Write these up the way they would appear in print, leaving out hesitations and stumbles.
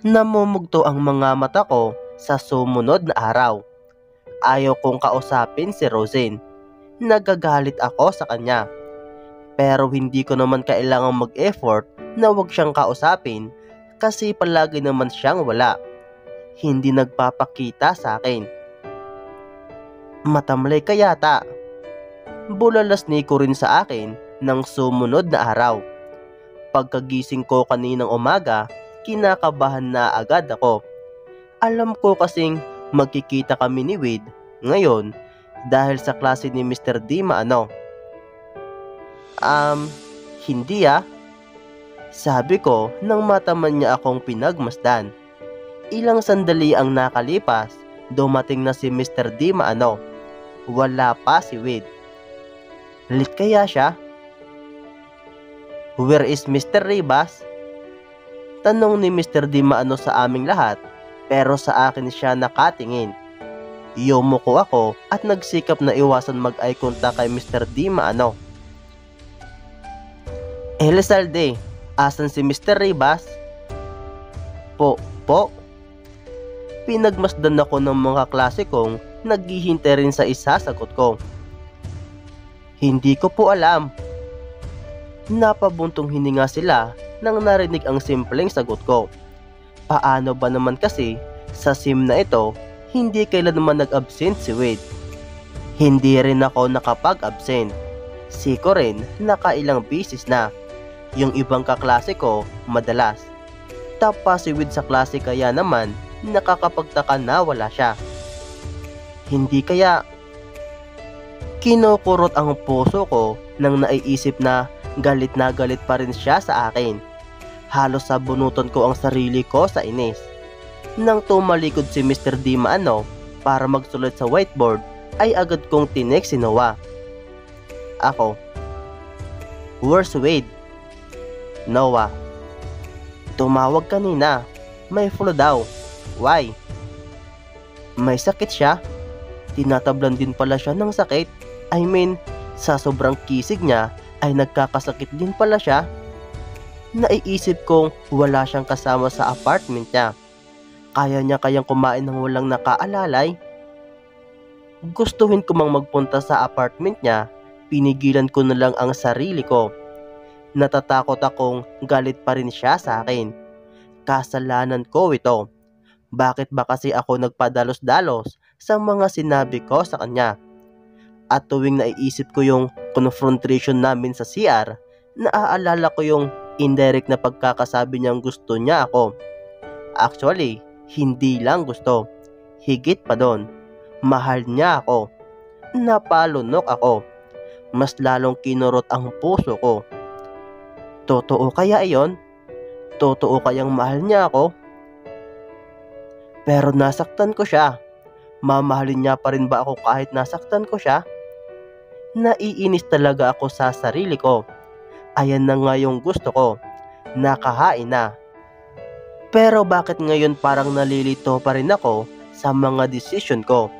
Namumugto ang mga mata ko sa sumunod na araw. Ayaw kong kausapin si Rosin. Nagagalit ako sa kanya. Pero hindi ko naman kailangang mag-effort na wag siyang kausapin kasi palagi naman siyang wala. Hindi nagpapakita sa akin. Matamlay ka yata. Bulalas ni ko rin sa akin ng sumunod na araw. Pagkagising ko kaninang umaga, kinakabahan na agad ako. Alam ko kasing magkikita kami ni Wade ngayon dahil sa klase ni Mr. D maano. Hindi sabi ko nang mataman niya akong pinagmasdan. Ilang sandali ang nakalipas, dumating na si Mr. D maano. Wala pa si Wade. Late kaya siya? Where is Mr. Ribas? Tanong ni Mr. D maano sa aming lahat, pero sa akin siya nakatingin. Yumuko ako at nagsikap na iwasan mag-eye contact kay Mr. D maano. Elizalde, asan si Mr. Ribas? Po. Pinagmasdan ako ng mga klase kong naghihintay rin sa isasagot ko. Hindi ko po alam. Napabuntong hininga sila nang narinig ang simpleng sagot ko. Paano ba naman kasi sa sim na ito, hindi kailanman nag-absent si Wade. Hindi rin ako nakapag-absent. Siko rin nakailang beses na. Yung ibang kaklase ko madalas. Tapa si Wade sa klase kaya naman nakakapagtaka na wala siya. Hindi kaya kinukurot ang puso ko nang naiisip na galit pa rin siya sa akin. Halos sabunutan ko ang sarili ko sa inis. Nang tumalikod si Mr. D maano para magsulat sa whiteboard, ay agad kong tinext si Noah. Ako. Where's Wade? Noah. Tumawag kanina. May flu daw. Why? May sakit siya. Tinatablan din pala siya ng sakit. I mean, sa sobrang kisig niya ay nagkakasakit din pala siya. Naiisip kong wala siyang kasama sa apartment niya. Kaya niya kayang kumain ng walang nakaalalay? Gustuhin ko mang magpunta sa apartment niya, pinigilan ko na lang ang sarili ko. Natatakot akong galit pa rin siya sa akin. Kasalanan ko ito. Bakit ba kasi ako nagpadalos-dalos sa mga sinabi ko sa kanya? At tuwing naiisip ko yung confrontation namin sa CR, naaalala ko yung indirect na pagkakasabi niyang gusto niya ako. Actually, hindi lang gusto. Higit pa doon. Mahal niya ako. Napalunok ako. Mas lalong kinurot ang puso ko. Totoo kaya iyon? Totoo kayang mahal niya ako? Pero nasaktan ko siya. Mamahalin niya pa rin ba ako kahit nasaktan ko siya? Naiinis talaga ako sa sarili ko. Ayan na nga yung gusto ko. Nakahain na. Pero bakit ngayon parang nalilito pa rin ako sa mga decision ko?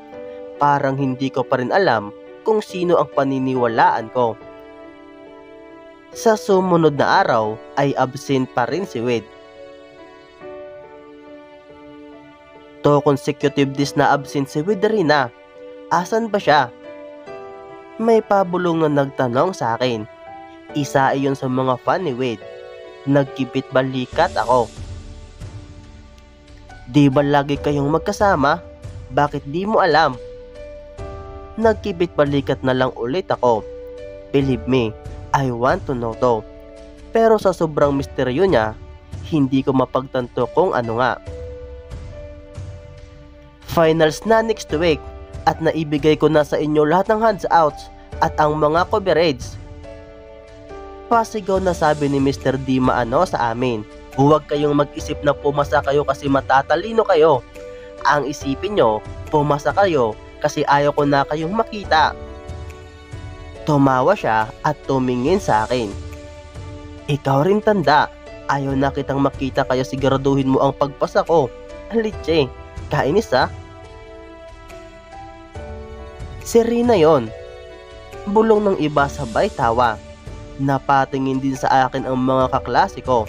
Parang hindi ko pa rin alam kung sino ang paniniwalaan ko. Sa sumunod na araw ay absent pa rin si Wade. 2 consecutive days na absent si Wade rin na. Asan ba siya? May pabulong na nagtanong sa akin. Isa iyon sa mga fan ni Wade. Nagkipit balikat ako. Di ba lagi kayong magkasama? Bakit di mo alam? Nagkipit balikat na lang ulit ako. Believe me, I want to know to. Pero sa sobrang misteryo niya, hindi ko mapagtanto kung ano nga. Finals na next week at naibigay ko na sa inyo lahat ng handouts at ang mga coverage. Pasigaw na sabi ni Mr. D maano sa amin. Huwag kayong mag-isip na pumasa kayo kasi matatalino kayo. Ang isipin nyo, pumasa kayo kasi ayaw ko na kayong makita. Tumawa siya at tumingin sa akin. Ikaw rin tanda, ayaw na kitang makita kaya siguraduhin mo ang pagpasa ko. Alitse, kainis ha? Si Rina yon. Bulong ng iba sabay tawa. Napatingin din sa akin ang mga kaklase ko.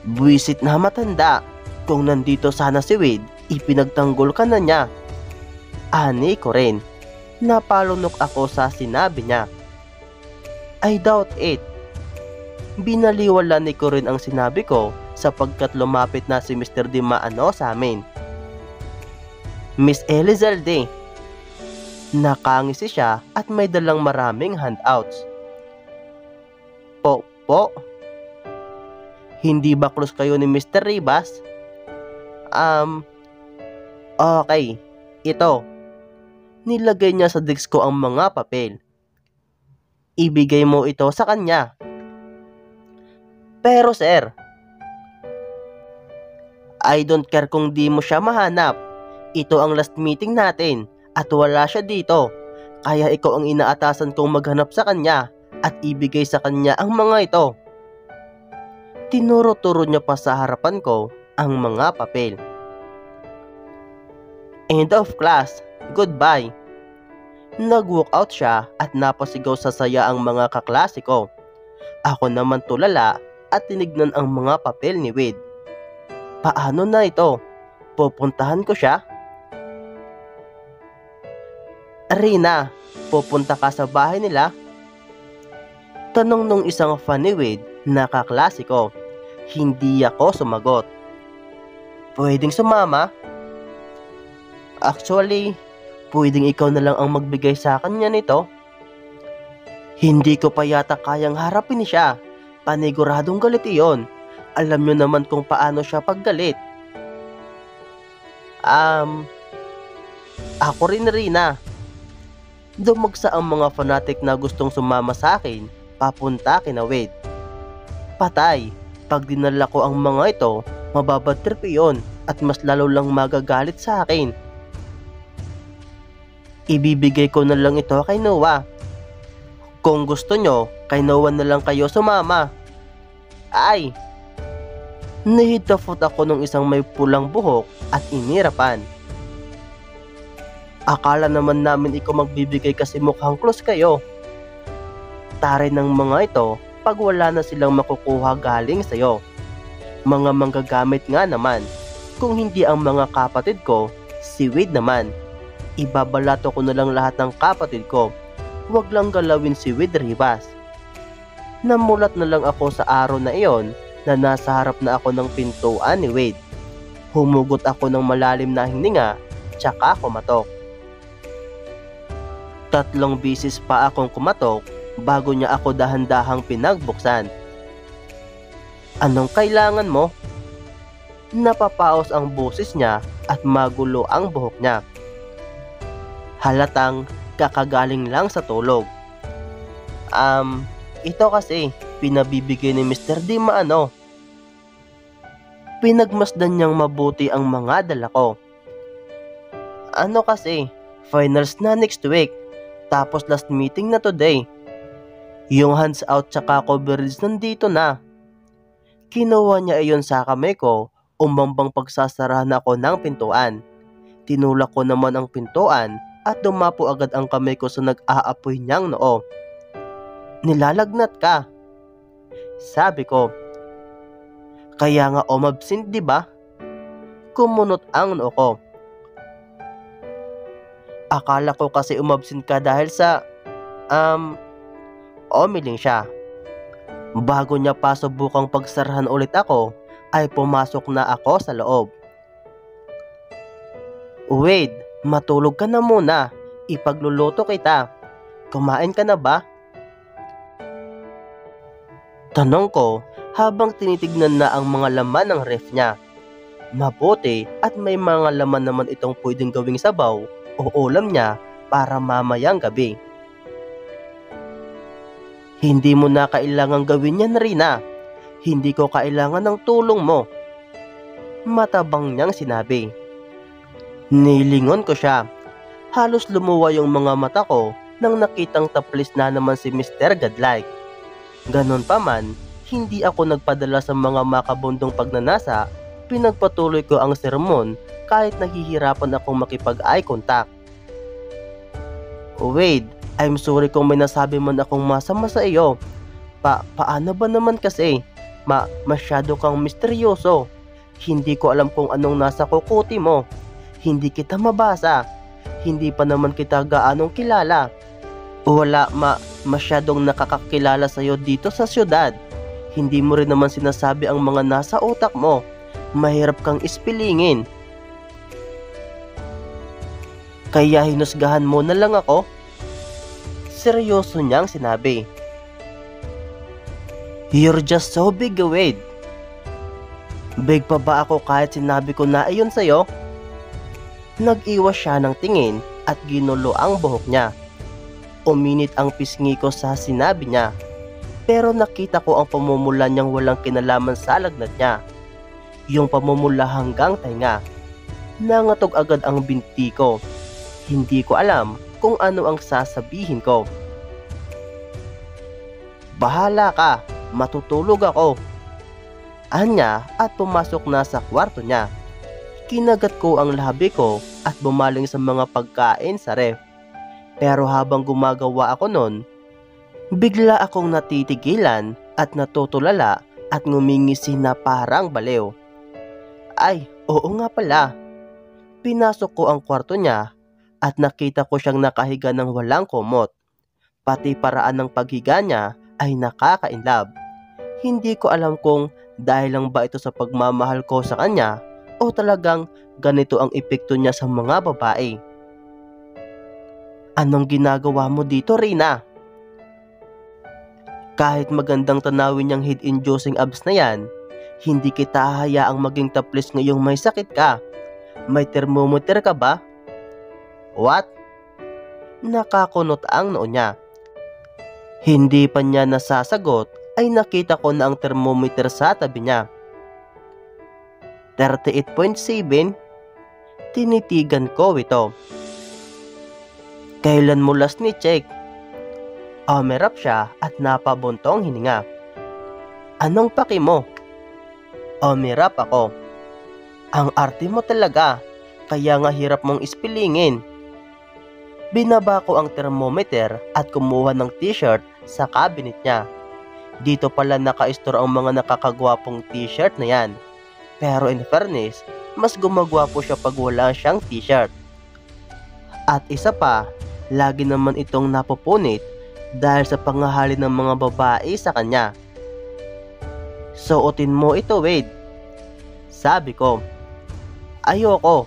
Buwisit na matanda. Kung nandito sana si Wade, ipinagtanggol ka na niya. Ani ko rin. Napalunok ako sa sinabi niya. I doubt it. Binaliwala ni ko rin ang sinabi ko sapagkat lumapit na si Mr. Dimaano sa amin. Miss Elizalde. Nakangisi siya at may dalang maraming handouts. Po? Hindi ba close kayo ni Mr. Ribas? Okay. Ito. Nilagay niya sa desk ko ang mga papel. Ibigay mo ito sa kanya. Pero sir, I don't care kung di mo siya mahanap. Ito ang last meeting natin at wala siya dito. Kaya ikaw ang inaatasan kong maghanap sa kanya at ibigay sa kanya ang mga ito. Tinuro-turo niya pa sa harapan ko ang mga papel. End of class. Goodbye. Nag-walk out siya at napasigaw sa saya ang mga kaklase ko. Ako naman tulala at tinignan ang mga papel ni Wade. Paano na ito? Pupuntahan ko siya? Rina, pupunta ka sa bahay nila? Tanong nung isang fan ni Wade na kaklase ko. Hindi ako sumagot. Pwedeng sumama? Actually, pwedeng ikaw na lang ang magbigay sa kanya nito. Hindi ko pa yata kayang harapin siya. Paniguradong galit iyon. Alam nyo naman kung paano siya paggalit. Ako rin Rina. Dumagsa ang mga fanatic na gustong sumama sa akin papunta kina Wade. Patay. Pag dinala ko ang mga ito, mababad trip iyon at mas lalo lang magagalit sa akin. Ibibigay ko na lang ito kay Noah. Kung gusto nyo, kay Noah na lang kayo sumama. Ay! Nahid na foot ako ng isang may pulang buhok at inirapan. Akala naman namin ikaw magbibigay kasi mukhang close kayo. Tare ng mga ito pag wala na silang makukuha galing sa'yo. Mga manggagamit nga naman. Kung hindi ang mga kapatid ko, si Wade naman. Ibabalato ko na lang lahat ng kapatid ko. Huwag lang galawin si Wade Ribas. Namulat na lang ako sa araw na iyon na nasa harap na ako ng pintuan ni Wade. Humugot ako ng malalim na hininga, tsaka kumatok. 3 bisis pa akong kumatok bago niya ako dahan-dahang pinagbuksan. Anong kailangan mo? Napapaos ang boses niya at magulo ang buhok niya. Halatang kakagaling lang sa tulog. Ito kasi pinabibigay ni Mr. Dimaano. Pinagmasdan niyang mabuti ang mga dala ko. Ano kasi, finals na next week, tapos last meeting na today. Yung hands out tsaka coverage nandito na. Kinuha niya iyon sa kamay ko, umambang pagsasarahan ako ng pintuan. Tinulak ko naman ang pintuan at dumapo agad ang kamay ko sa nag-aapoy niyang noo. Nilalagnat ka. Sabi ko. Kaya nga umabsent, di ba? Kumunot ang noo ko. Akala ko kasi umabsent ka dahil sa umiling siya. Bago niya pa subukang pagsarahan ulit ako, ay pumasok na ako sa loob. Wade, matulog ka na muna. Ipagluluto kita. Kumain ka na ba? Tanong ko habang tinitignan na ang mga laman ng ref niya. Mabuti at may mga laman naman itong pwedeng gawing sabaw o ulam niya para mamayang gabi. Hindi mo na kailangang gawin yan, Rina. Hindi ko kailangan ng tulong mo. Matabang niyang sinabi. Nilingon ko siya. Halos lumuwa yung mga mata ko nang nakitang taplis na naman si Mr. Godlike. Ganon pa man, hindi ako nagpadala sa mga makabundong pagnanasa. Pinagpatuloy ko ang sermon kahit nahihirapan akong makipag-eye contact. Wade, I'm sorry kung may nasabi man akong masama sa iyo. Paano ba naman kasi? Masyado kang misteryoso. Hindi ko alam kung anong nasa kukuti mo. Hindi kita mabasa. Hindi pa naman kita gaanong kilala. Wala masyadong nakakakilala sa iyo dito sa syudad. Hindi mo rin naman sinasabi ang mga nasa utak mo. Mahirap kang ispilingin. Kaya hinusgahan mo na lang ako? Seryoso niyang sinabi. You're just so big, Wade. Big pa ba ako kahit sinabi ko na iyon sa'yo? Nag-iwas siya ng tingin at ginulo ang buhok niya. Uminit ang pisngi ko sa sinabi niya. Pero nakita ko ang pamumula niyang walang kinalaman sa lagnat niya. Yung pamumula hanggang tainga. Nangatog agad ang binti ko. Hindi ko alam kung ano ang sasabihin ko. Bahala ka, matutulog ako. Anya at pumasok na sa kwarto niya. Kinagat ko ang labi ko at bumaling sa mga pagkain sa ref. Pero habang gumagawa ako nun, bigla akong natitigilan at natutulala at ngumingisi na parang baliw. Ay, oo nga pala. Pinasok ko ang kwarto niya at nakita ko siyang nakahiga ng walang kumot. Pati paraan ng paghiga niya ay nakakainlab. Hindi ko alam kung dahil lang ba ito sa pagmamahal ko sa kanya o talagang ganito ang epekto niya sa mga babae. Anong ginagawa mo dito, Rina? Kahit magandang tanawin niyang head-inducing abs na yan, hindi kita hahayaang maging taplis ngayong may sakit ka. May thermometer ka ba? What? Nakakunot ang noo niya. Hindi pa niya nasasagot ay nakita ko na ang thermometer sa tabi niya. 38.7? Tinitigan ko ito. Kailan mo last ni-check? Umirap siya at napabuntong hininga. Anong paki mo? Umirap ako. Ang arte mo talaga, kaya nga hirap mong ispilingin. Binaba ko ang thermometer at kumuha ng t-shirt sa cabinet niya. Dito pala naka-store ang mga nakakagwapong t-shirt na yan. Pero in fairness, mas gumagwapo siya pag wala siyang t-shirt. At isa pa, lagi naman itong napupunit dahil sa pangahalin ng mga babae sa kanya. Suotin mo ito, Wade. Sabi ko. Ayoko.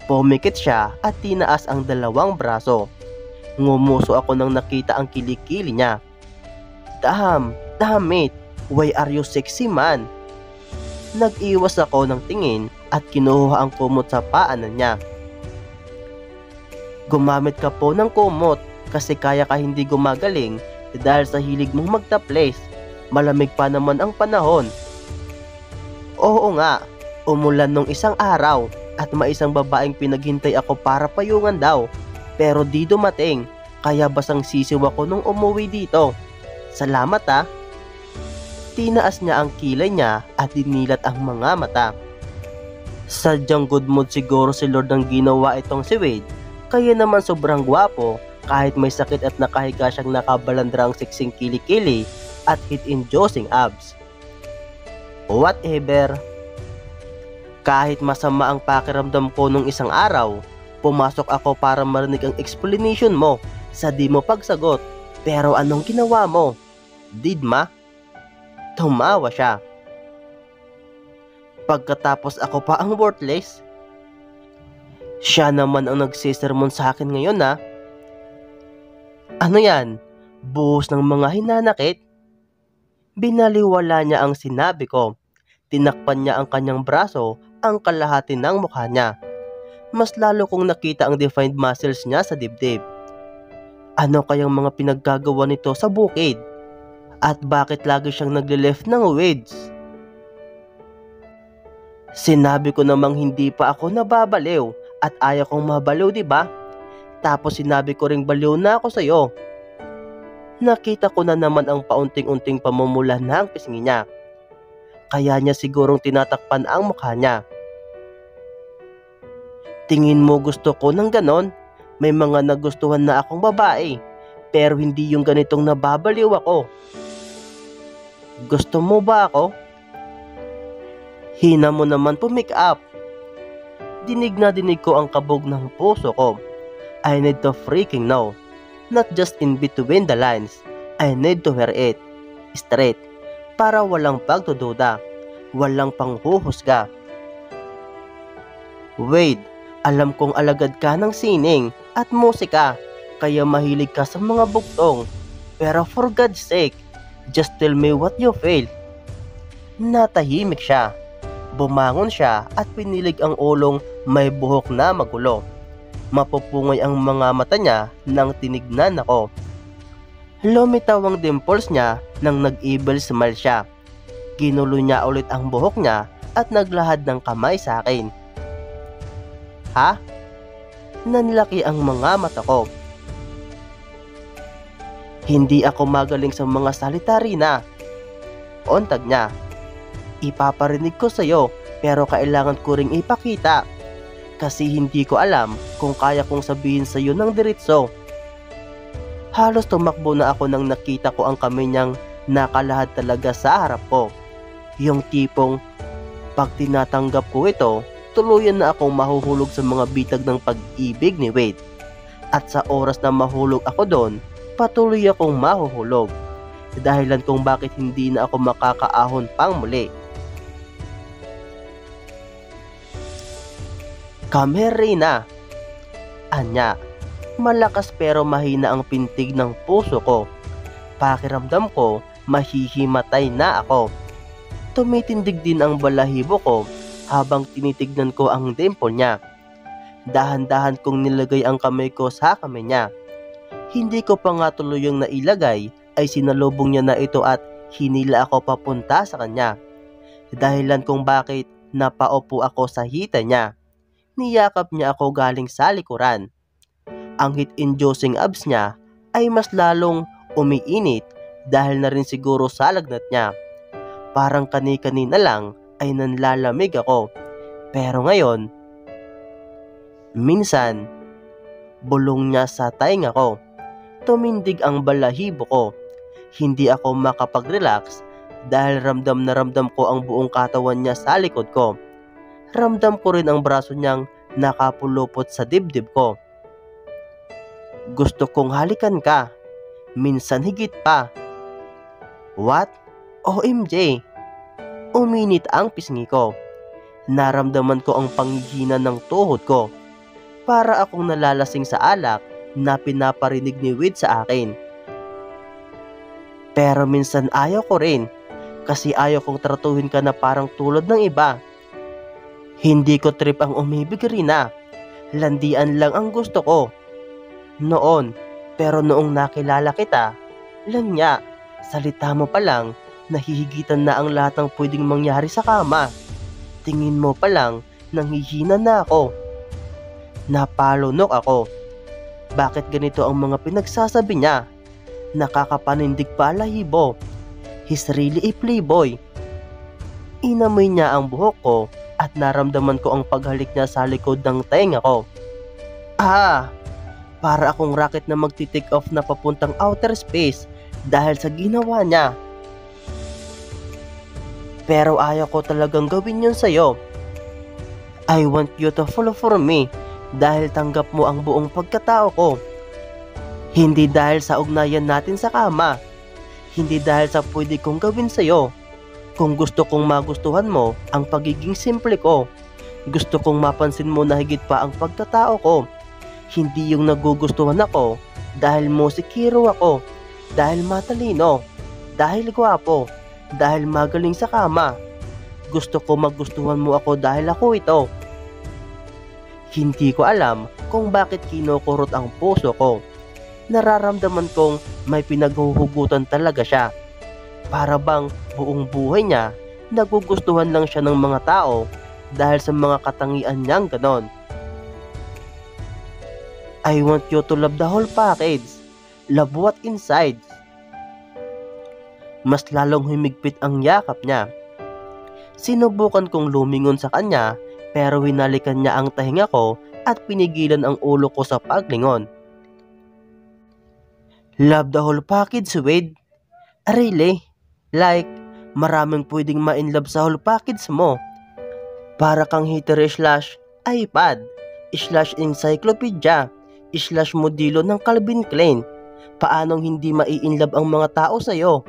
Pumikit siya at tinaas ang dalawang braso. Ngumuso ako nang nakita ang kilikili niya. Damn it, why are you sexy man? Nag-iwas ako ng tingin at kinuha ang kumot sa paanan niya. Gumamit ka po ng kumot kasi kaya ka hindi gumagaling dahil sa hilig mong magtaples. Malamig pa naman ang panahon. Oo nga, umulan nung isang araw at may isang babaeng pinaghintay ako para payungan daw. Pero di dumating, kaya basang sisiw ako nung umuwi dito. Salamat ah. Tinaas niya ang kilay niya at dinilat ang mga mata. Sadyang good mood siguro si Lord ang ginawa itong si Wade. Kaya naman sobrang gwapo kahit may sakit at nakahiga siyang nakabalandrang siksing kilikili at head-inducing abs. Whatever. Kahit masama ang pakiramdam ko nung isang araw, pumasok ako para marinig ang explanation mo sa di mo pagsagot. Pero anong ginawa mo? Didma? Tumawa siya. Pagkatapos ako pa ang worthless? Siya naman ang nagsisermon sa akin ngayon na. Ano yan? Buhos ng mga hinanakit? Binaliwala niya ang sinabi ko. Tinakpan niya ang kanyang braso, ang kalahati ng mukha niya. Mas lalo kong nakita ang defined muscles niya sa dibdib. Ano kayang mga pinaggagawa nito sa bukid? At bakit lagi siyang nagle-left ng weeds? Sinabi ko namang hindi pa ako nababaliw at ayaw kong mabaliw, diba? Tapos sinabi ko ring baliw na ako sa'yo. Nakita ko na naman ang paunting-unting pamumula ng pisngi niya. Kaya niya sigurong tinatakpan ang mukha niya. Tingin mo gusto ko ng ganon? May mga nagustuhan na akong babae, pero hindi yung ganitong nababaliw ako. Gusto mo ba ako? Hina mo naman pumick up. Dinig na dinig ko ang kabog ng puso ko. I need to freaking know. Not just in between the lines. I need to hear it. Straight. Para walang pagdududa. Walang panghuhusga. Wade, alam kong alagad ka ng sining at musika. Kaya mahilig ka sa mga bugtong. Pero for God's sake, just tell me what you feel. Natahimik siya. Bumangon siya at pinilig ang ulong may buhok na magulo. Mapupungay ang mga mata niya nang tinignan ako. Lumitaw ang dimples niya nang nag-evil smile siya. Ginulo niya ulit ang buhok niya at naglahad ng kamay sa akin. Ha? Nanlaki ang mga mata ko. Hindi ako magaling sa mga salita, Rina. Untag niya. Ipaparinig ko sa'yo pero kailangan ko ring ipakita. Kasi hindi ko alam kung kaya kong sabihin sa'yo ng diretso. Halos tumakbo na ako nang nakita ko ang kamay niyang nakalahad talaga sa harap ko. Yung tipong pag tinatanggap ko ito, tuluyan na akong mahuhulog sa mga bitag ng pag-ibig ni Wade. At sa oras na mahulog ako doon, patuloy akong mahuhulog. Dahilan kung bakit hindi na ako makakaahon pang muli. Come here, Rina. Anya, malakas pero mahina ang pintig ng puso ko. Pakiramdam ko, mahihimatay na ako. Tumitindig din ang balahibo ko habang tinitignan ko ang dimple niya. Dahan-dahan kong nilagay ang kamay ko sa kamay niya. Hindi ko pa nga tuluyang nailagay ay sinalubong niya na ito at hinila ako papunta sa kanya. Dahilan kung bakit napaupo ako sa hita niya. Niyakap niya ako galing sa likuran. Ang heat-inducing abs niya ay mas lalong umiinit dahil na rin siguro sa lagnat niya. Parang kani-kanina lang ay nanlalamig ako. Pero ngayon, minsan, bulong niya sa tainga ko. Tumindig ang balahibo ko. Hindi ako makapag-relax dahil ramdam na ramdam ko ang buong katawan niya sa likod ko. Ramdam ko rin ang braso niyang nakapulupot sa dibdib ko. Gusto kong halikan ka. Minsan higit pa. What? OMG! Uminit ang pisngi ko. Naramdaman ko ang panghihina ng tuhod ko. Para akong nalalasing sa alak na pinaparinig ni Wade sa akin. Pero minsan ayaw ko rin. Kasi ayaw kong tratuhin ka na parang tulad ng iba. Hindi ko trip ang umibig, Rina. Landian lang ang gusto ko. Noon, pero noong nakilala kita, lanya, salita mo pa lang, nahihigitan na ang lahat ng pwedeng mangyari sa kama. Tingin mo pa lang, nanghihina na ako. Napalunok ako. Bakit ganito ang mga pinagsasabi niya? Nakakapanindig pa lahibo. He's really a playboy. Inamoy niya ang buhok ko at naramdaman ko ang paghalik niya sa likod ng tenga ko. Para akong rocket na magti-take off na papuntang outer space dahil sa ginawa niya. Pero ayaw ko talagang gawin yun sa'yo. I want you to follow for me dahil tanggap mo ang buong pagkatao ko. Hindi dahil sa ugnayan natin sa kama. Hindi dahil sa pwede kong gawin sa'yo. Kung gusto kong magustuhan mo ang pagiging simple ko. Gusto kong mapansin mo na higit pa ang pagkatao ko. Hindi yung nagugustuhan ako dahil musikero ako, dahil matalino, dahil gwapo, dahil magaling sa kama. Gusto ko magustuhan mo ako dahil ako ito. Hindi ko alam kung bakit kinukurot ang puso ko. Nararamdaman kong may pinaghuhugutan talaga siya. Para bang buong buhay niya, nagugustuhan lang siya ng mga tao dahil sa mga katangian niyang ganon. I want you to love the whole package. Love what inside. Mas lalong humigpit ang yakap niya. Sinubukan kong lumingon sa kanya pero hinalikan niya ang tahinga ko at pinigilan ang ulo ko sa paglingon. Love the whole package, Wade? Really? Like, maraming pwedeng ma-inlove sa whole package mo. Para kang heater slash iPad, slash encyclopedia, slash modelo ng Calvin Klein. Paanong hindi mai-inlove ang mga tao sa'yo?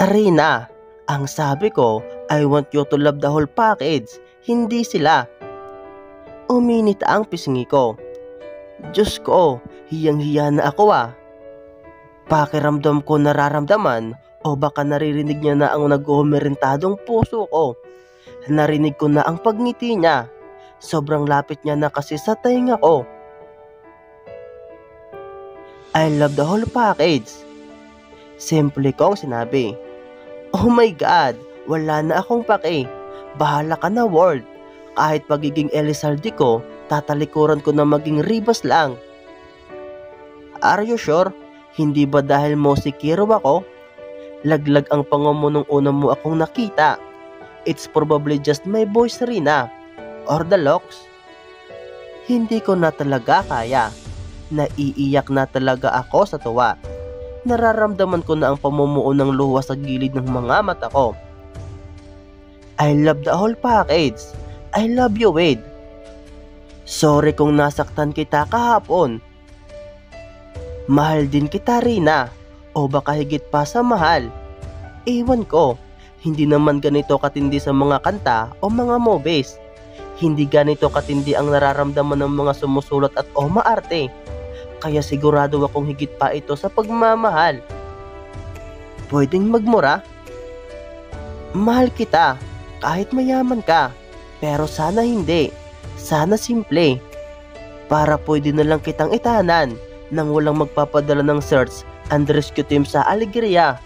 Rina, ang sabi ko, I want you to love the whole package, hindi sila. Uminit ang pisngi ko. Diyos ko, hiyang-hiya na ako Pakiramdam ko nararamdaman o baka naririnig niya na ang nag-umirintadong puso ko. Narinig ko na ang pagngiti niya. Sobrang lapit niya na kasi sa tainga ko. I love the whole package. Simple kong sinabi. Oh my God, wala na akong pake. Bahala ka na, world. Kahit pagiging Elizalde ko, tatalikuran ko na maging Ribas lang. Are you sure? Hindi ba dahil Mosikiro ako? Laglag ang pango mo nung una mo akong nakita. It's probably just my voice, Rina. Or the looks. Hindi ko na talaga kaya. Naiiyak na talaga ako sa tuwa. Nararamdaman ko na ang pamumuo ng luha sa gilid ng mga mata ko. I love the whole package. I love you, Wade. Sorry kung nasaktan kita kahapon. Mahal din kita, Rina. O baka higit pa sa mahal. Ewan ko. Hindi naman ganito katindi sa mga kanta o mga movies. Hindi ganito katindi ang nararamdaman ng mga sumusulat at o maarte. Kaya sigurado akong higit pa ito sa pagmamahal. Pwedeng magmura? Mahal kita, kahit mayaman ka. Pero sana hindi. Sana simple. Para pwede na lang kitang itahanan nang walang magpapadala ng search and rescue team sa Alegria.